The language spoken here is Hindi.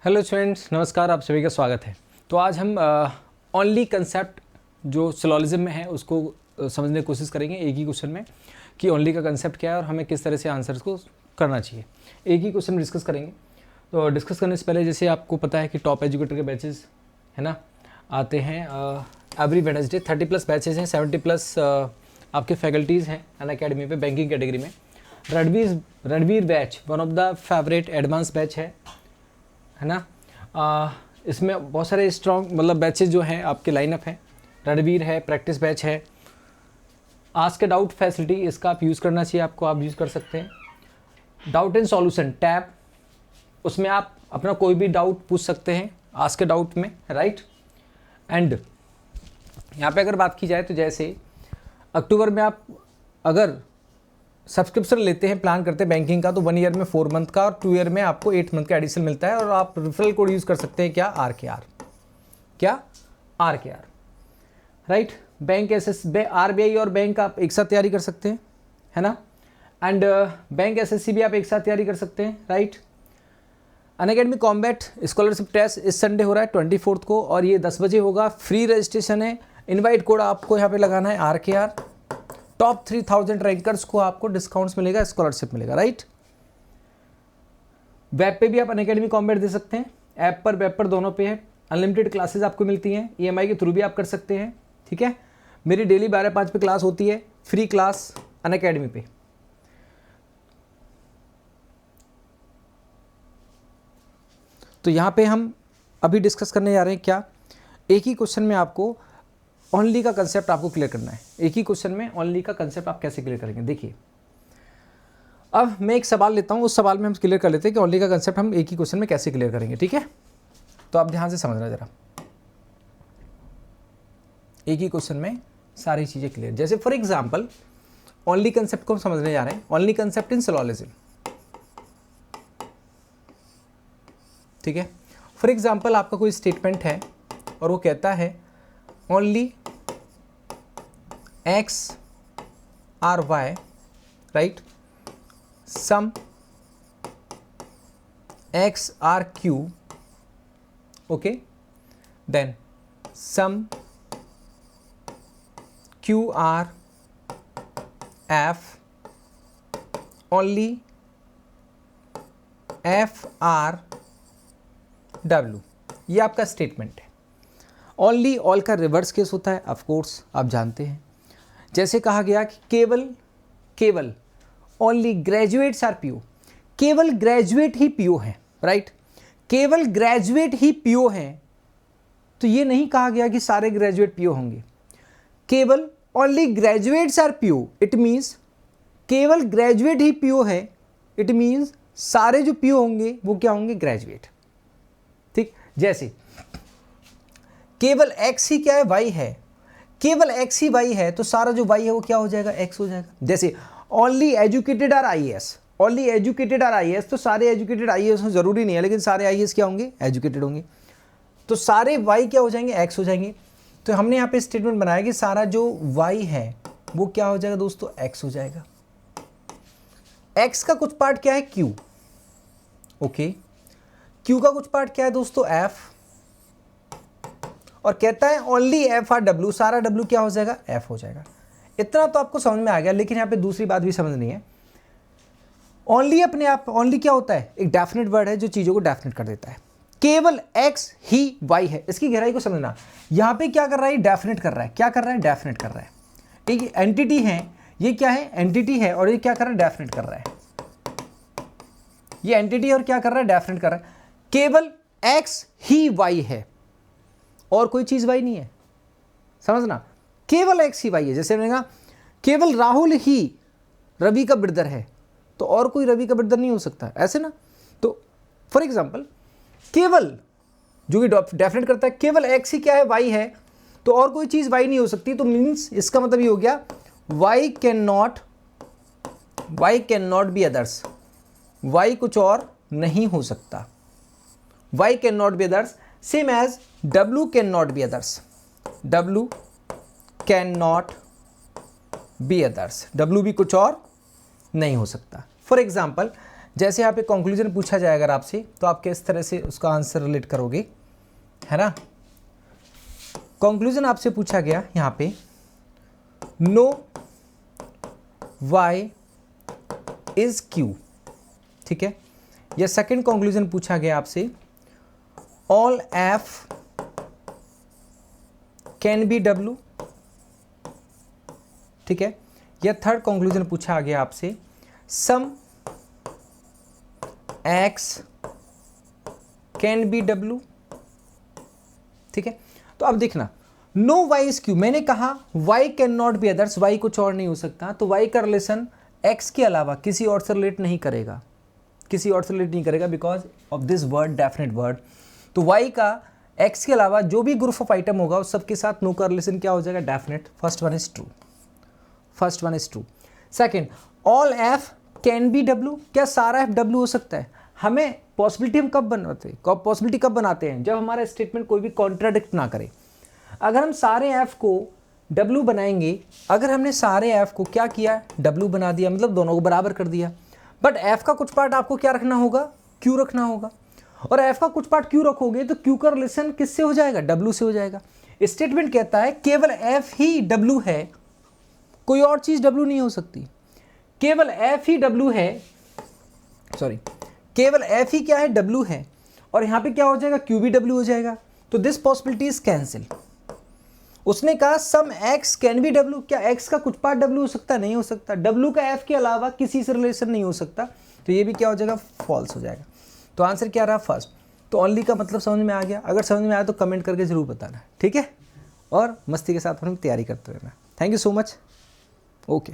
हेलो स्टूडेंट्स, नमस्कार। आप सभी का स्वागत है। तो आज हम ओनली कंसेप्ट जो सिलोजिज्म में है उसको समझने की कोशिश करेंगे एक ही क्वेश्चन में कि ओनली का कंसेप्ट क्या है और हमें किस तरह से आंसर्स को करना चाहिए। एक ही क्वेश्चन डिस्कस करेंगे। तो डिस्कस करने से पहले जैसे आपको पता है कि टॉप एजुकेटर के बैचेस है ना आते हैं एवरी वेडनेसडे। 30+ बैचेस हैं, 70+ आपके फैकल्टीज़ हैं अनअकैडमी पे बैंकिंग कैटेगरी में। Ranveer batch one of the favourite advance batch है ना। इसमें बहुत सारे स्ट्रॉन्ग मतलब बैचेस जो हैं आपके लाइनअप हैं। रणवीर है, प्रैक्टिस बैच है, आस्क ए डाउट फैसिलिटी, इसका आप यूज़ करना चाहिए, आपको आप यूज़ कर सकते हैं। डाउट एंड सॉल्यूशन टैब, उसमें आप अपना कोई भी डाउट पूछ सकते हैं आस्क ए डाउट में, राइट। एंड यहाँ पे अगर बात की जाए तो जैसे अक्टूबर में आप अगर सब्सक्रिप्शन लेते हैं, प्लान करते हैं बैंकिंग का, तो 1 ईयर में 4 मंथ का और 2 ईयर में आपको 8 मंथ का एडिशन मिलता है। और आप रेफरल कोड यूज़ कर सकते हैं क्या, RKR, क्या RKR, राइट। बैंक RBI और बैंक आप एक साथ तैयारी कर सकते हैं, है ना। एंड बैंक SSC भी आप एक साथ तैयारी कर सकते हैं, right. Unacademy combat scholarship test इस संडे हो रहा है 24 को और ये 10 बजे होगा। फ्री रजिस्ट्रेशन है। इनवाइट कोड आपको यहाँ पे लगाना है RKR। टॉप 3000 रैंकर्स को आपको डिस्काउंट्स मिलेगा, स्कॉलरशिप मिलेगा, राइट। वेब पे भी आप अनअकैडमी कॉम्बैट दे सकते हैं, ऐप पर वेब पर दोनों पे है। अनलिमिटेड क्लासेस आपको मिलती हैं, EMI के थ्रू भी आप कर सकते हैं, ठीक है। मेरी डेली 12-5 पे क्लास होती है, फ्री क्लास अनअकैडमी पे। तो यहाँ पे हम अभी डिस्कस करने जा रहे हैं क्या, एक ही क्वेश्चन में आपको ओनली का कंसेप्ट आपको क्लियर करना है। एक ही क्वेश्चन में ओनली का कंसेप्ट आप कैसे क्लियर करेंगे, देखिए। अब मैं एक सवाल लेता हूँ, उस सवाल में हम क्लियर कर लेते हैं कि ओनली का कंसेप्ट हम एक ही क्वेश्चन में कैसे क्लियर करेंगे, ठीक है। तो आप ध्यान से समझना जरा, एक ही क्वेश्चन में सारी चीज़ें क्लियर। जैसे फॉर एग्जाम्पल ओनली कंसेप्ट को हम समझने जा रहे हैं, ओनली कंसेप्ट इन सिलोजिज्म, ठीक है। फॉर एग्जाम्पल आपका कोई स्टेटमेंट है और वो कहता है only X or Y, right, sum X or Q, okay, then sum Q or F, only F or W। ये आपका स्टेटमेंट है। ओनली ऑल का रिवर्स केस होता है, ऑफ कोर्स आप जानते हैं। जैसे कहा गया कि केवल ओनली ग्रेजुएट्स आर पीओ, केवल ग्रेजुएट ही पीओ हैं, राइट। केवल ग्रेजुएट ही पीओ हैं, तो ये नहीं कहा गया कि सारे ग्रेजुएट पीओ होंगे। केवल only graduates are PO, it means केवल ग्रेजुएट ही पीओ है, इट मीन्स सारे जो पीओ होंगे वो क्या होंगे, ग्रेजुएट, ठीक। जैसे केवल X ही क्या है, Y है, केवल X ही Y है, तो सारा जो Y है वो क्या हो जाएगा, X हो जाएगा। जैसे only educated are IAS, only educated are IAS, तो सारे एजुकेटेड IAS हो जरूरी नहीं है, लेकिन सारे IAS क्या होंगे, एजुकेटेड होंगे, तो सारे Y क्या हो जाएंगे, X हो जाएंगे। तो हमने यहाँ पे स्टेटमेंट बनाया कि सारा जो Y है वो क्या हो जाएगा दोस्तों, X हो जाएगा। X का कुछ पार्ट क्या है, Q, ओके। Q का कुछ पार्ट क्या है दोस्तों, F, और कहता है ओनली F और W, सारा W क्या हो जाएगा, F हो जाएगा। इतना तो आपको समझ में आ गया, लेकिन यहाँ पे दूसरी बात भी समझनी है। ओनली अपने आप, ओनली क्या होता है, एक डेफिनेट वर्ड है जो चीज़ों को डेफिनेट कर देता है। केवल X ही Y है, इसकी गहराई को समझना। यहाँ पे क्या कर रहा है, डेफिनेट कर रहा है, क्या कर रहा है, डेफिनेट कर रहा है। एक एंटिटी है, ये क्या है, एंटिटी है, और ये क्या कर रहा है, डेफिनेट कर रहा है। ये एंटिटी और क्या कर रहा है, डेफिनेट कर रहा है। केवल X ही Y है और कोई चीज Y नहीं है, समझना। केवल X ही Y है। जैसे मैंने कहा केवल राहुल ही रवि का ब्रदर है, तो और कोई रवि का ब्रदर नहीं हो सकता, ऐसे ना। तो फॉर एग्जांपल केवल जो कि डेफिनेट करता है, केवल X ही क्या है, Y है, तो और कोई चीज Y नहीं हो सकती। तो मीन्स इसका मतलब ये हो गया Y can not be others, Y कुछ और नहीं हो सकता, Y can not be others. Same as W can not be others, W can not be others, W भी कुछ और नहीं हो सकता। फॉर एग्जाम्पल जैसे यहाँ पे कंक्लूजन पूछा जाए अगर आपसे, तो आप किस तरह से उसका आंसर रिलेट करोगे, है ना। कंक्लूजन आपसे पूछा गया यहाँ पे, नो y इज q, ठीक है। या सेकंड कंक्लूजन पूछा गया आपसे, all f can be w, ठीक है। या थर्ड कंक्लूजन पूछा गया आपसे, सम x कैन बी w, ठीक है। तो अब देखना, नो y इज q, मैंने कहा y can not be others, y कुछ और नहीं हो सकता, तो y का रिलेशन x के अलावा किसी और से रिलेट नहीं करेगा, किसी और से रिलेट नहीं करेगा because of this word, definite word. तो y का x के अलावा जो भी ग्रुप ऑफ आइटम होगा उस सबके साथ नो का रिलेशन क्या हो जाएगा, definite. First one is true, first one is true. Second, all f can be w, क्या सारा f w हो सकता है। हमें पॉसिबिलिटी हम कब बनाते हैं, पॉसिबिलिटी कब बनाते हैं, जब हमारा स्टेटमेंट कोई भी कॉन्ट्राडिक्ट ना करे। अगर हम सारे f को w बनाएंगे, अगर हमने सारे f को क्या किया, w बना दिया, मतलब दोनों को बराबर कर दिया, बट f का कुछ पार्ट आपको क्या रखना होगा, q रखना होगा, और f का कुछ पार्ट q रखोगे तो q का रिलेशन किससे हो जाएगा, w से हो जाएगा। स्टेटमेंट कहता है केवल f ही w है, कोई और चीज w नहीं हो सकती, केवल f ही w है, सॉरी केवल f ही क्या है, w है, और यहाँ पे क्या हो जाएगा, q भी w हो जाएगा, तो दिस पॉसिबिलिटी इज कैंसिल। उसने कहा सम x कैन बी w, क्या x का कुछ पार्ट w हो सकता, नहीं हो सकता, w का f के अलावा किसी से रिलेशन नहीं हो सकता, तो ये भी क्या हो जाएगा, फॉल्स हो जाएगा। तो आंसर क्या रहा, फर्स्ट। तो ओनली का मतलब समझ में आ गया, अगर समझ में आया तो कमेंट करके जरूर बताना, ठीक है, और मस्ती के साथ हम तैयारी करते रहना। Thank you so much, okay.